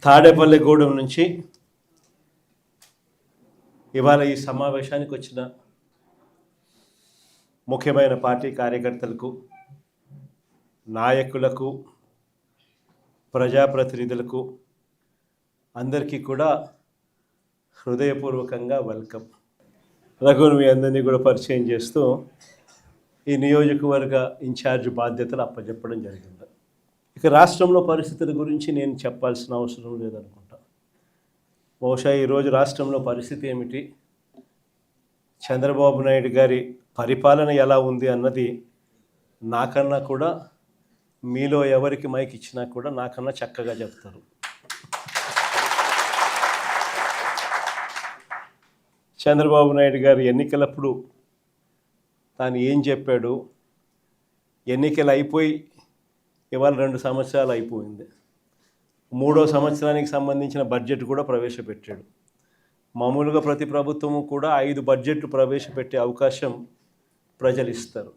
తాడేపల్లిగూడెం నుంచి ఇవాళ ఈ సమావేశానికి వచ్చిన ముఖ్యమైన పార్టీ కార్యకర్తలకు, నాయకులకు, ప్రజాప్రతినిధులకు అందరికీ కూడా హృదయపూర్వకంగా వెల్కమ్. రఘుని మీ అందరినీ కూడా పరిచయం చేస్తూ ఈ నియోజకవర్గ ఇన్ఛార్జ్ బాధ్యతలు అప్పచెప్పడం జరిగింది. ఇక రాష్ట్రంలో పరిస్థితుల గురించి నేను చెప్పాల్సిన అవసరం లేదనుకుంటా. బహుశా ఈరోజు రాష్ట్రంలో పరిస్థితి ఏమిటి, చంద్రబాబు నాయుడు గారి పరిపాలన ఎలా ఉంది అన్నది నాకన్నా కూడా, మీలో ఎవరికి మైక్ ఇచ్చినా కూడా నాకన్నా చక్కగా చెప్తారు. చంద్రబాబు నాయుడు గారు ఎన్నికలప్పుడు తాను ఏం చెప్పాడు, ఎన్నికలు అయిపోయి ఇవాళ 2 సంవత్సరాలు అయిపోయింది. 3వ సంవత్సరానికి సంబంధించిన బడ్జెట్ కూడా ప్రవేశపెట్టాడు. మామూలుగా ప్రతి ప్రభుత్వము కూడా 5 బడ్జెట్లు ప్రవేశపెట్టే అవకాశం ప్రజలు ఇస్తారు.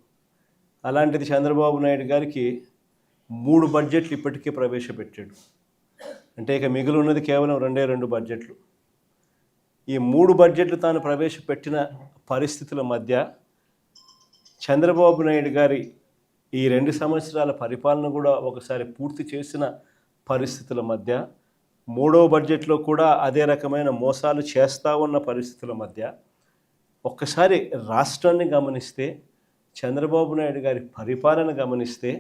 అలాంటిది చంద్రబాబు నాయుడు గారికి 3 బడ్జెట్లు ఇప్పటికే ప్రవేశపెట్టాడు. అంటే ఇక మిగిలి ఉన్నది కేవలం 2 బడ్జెట్లు. ఈ 3 బడ్జెట్లు తాను ప్రవేశపెట్టిన పరిస్థితుల మధ్య చంద్రబాబు నాయుడు గారి ఈ 2 సంవత్సరాల పరిపాలన కూడా ఒకసారి పూర్తి చేసిన పరిస్థితుల మధ్య, 3వ బడ్జెట్లో కూడా అదే రకమైన మోసాలు చేస్తూ ఉన్న పరిస్థితుల మధ్య ఒక్కసారి రాష్ట్రాన్ని గమనిస్తే, చంద్రబాబు నాయుడు గారి పరిపాలన గమనిస్తే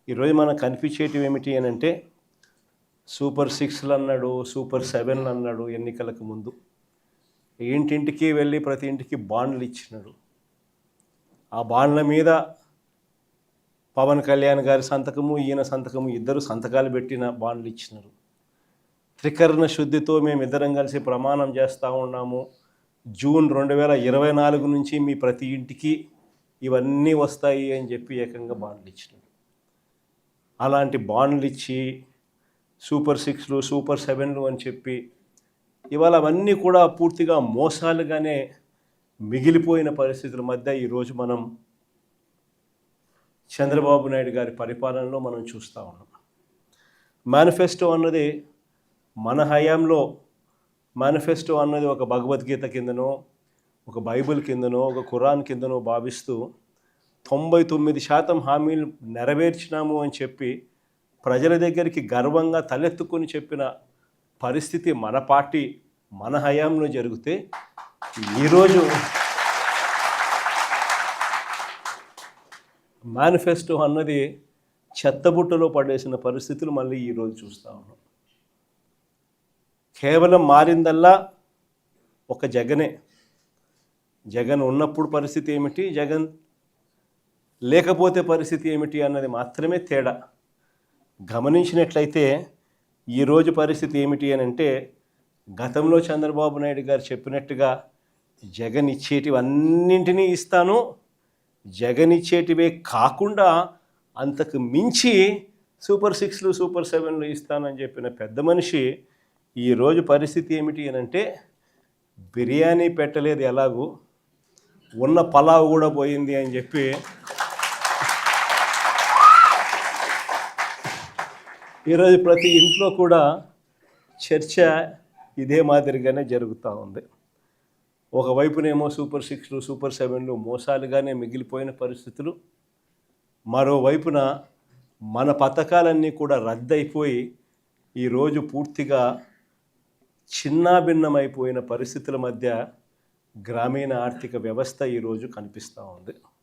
ఈరోజు మనకు కనిపించేటివి ఏమిటి అని అంటే, సూపర్ 6లు అన్నాడు, సూపర్ 7లు అన్నాడు. ఎన్నికలకు ముందు ఇంటింటికి వెళ్ళి ప్రతి ఇంటికి బాండ్లు ఇచ్చినాడు. ఆ బాండ్ల మీద పవన్ కళ్యాణ్ గారి సంతకము, ఈయన సంతకము, ఇద్దరు సంతకాలు పెట్టిన బాండ్లు ఇచ్చినారు. త్రికరణ శుద్ధితో మేమిద్దరం కలిసి ప్రమాణం చేస్తూ ఉన్నాము, జూన్ 2024 నుంచి మీ ప్రతి ఇంటికి ఇవన్నీ వస్తాయి అని చెప్పి ఏకంగా బాండ్లు ఇచ్చినారు. అలాంటి బాండ్లు ఇచ్చి సూపర్ 6లు, సూపర్ 7లు అని చెప్పి ఇవాళ అవన్నీ కూడా పూర్తిగా మోసాలుగానే మిగిలిపోయిన పరిస్థితుల మధ్య ఈరోజు మనం చంద్రబాబు నాయుడు గారి పరిపాలనలో మనం చూస్తూ ఉన్నాం. మేనిఫెస్టో అన్నది మన హయాంలో, మేనిఫెస్టో అన్నది ఒక భగవద్గీత కిందనో, ఒక బైబిల్ కిందనో, ఒక ఖురాన్ కిందనో భావిస్తూ 99% హామీలు నెరవేర్చినాము అని చెప్పి ప్రజల దగ్గరికి గర్వంగా తలెత్తుకొని చెప్పిన పరిస్థితి మన పార్టీ, మన హయాంలో జరిగితే, ఈరోజు మేనిఫెస్టో అన్నది చెత్తబుట్టలో పడేసిన పరిస్థితులు మళ్ళీ ఈరోజు చూస్తూ ఉన్నాం. కేవలం మారిందల్లా ఒక జగనే. జగన్ ఉన్నప్పుడు పరిస్థితి ఏమిటి, జగన్ లేకపోతే పరిస్థితి ఏమిటి అన్నది మాత్రమే తేడా. గమనించినట్లయితే ఈరోజు పరిస్థితి ఏమిటి అని అంటే, గతంలో చంద్రబాబు నాయుడు గారు చెప్పినట్టుగా జగన్ ఇచ్చేటివన్నింటినీ ఇస్తాను, జగన్ ఇచ్చేటివే కాకుండా అంతకు మించి సూపర్ 6లు, సూపర్ 7లు ఇస్తానని చెప్పిన పెద్ద మనిషి ఈరోజు పరిస్థితి ఏమిటి అని అంటే, బిర్యానీ పెట్టలేదు ఎలాగూ, ఉన్న పలావ్ కూడా పోయింది అని చెప్పి ఈరోజు ప్రతి ఇంట్లో కూడా చర్చ ఇదే మాదిరిగానే జరుగుతూ ఉంది. ఒకవైపునేమో సూపర్ 6లు, సూపర్ 7లు మోసాలుగానే మిగిలిపోయిన పరిస్థితులు, మరోవైపున మన పథకాలన్నీ కూడా రద్దయిపోయి ఈరోజు పూర్తిగా చిన్నాభిన్నమైపోయిన పరిస్థితుల మధ్య గ్రామీణ ఆర్థిక వ్యవస్థ ఈరోజు కనిపిస్తూ ఉంది.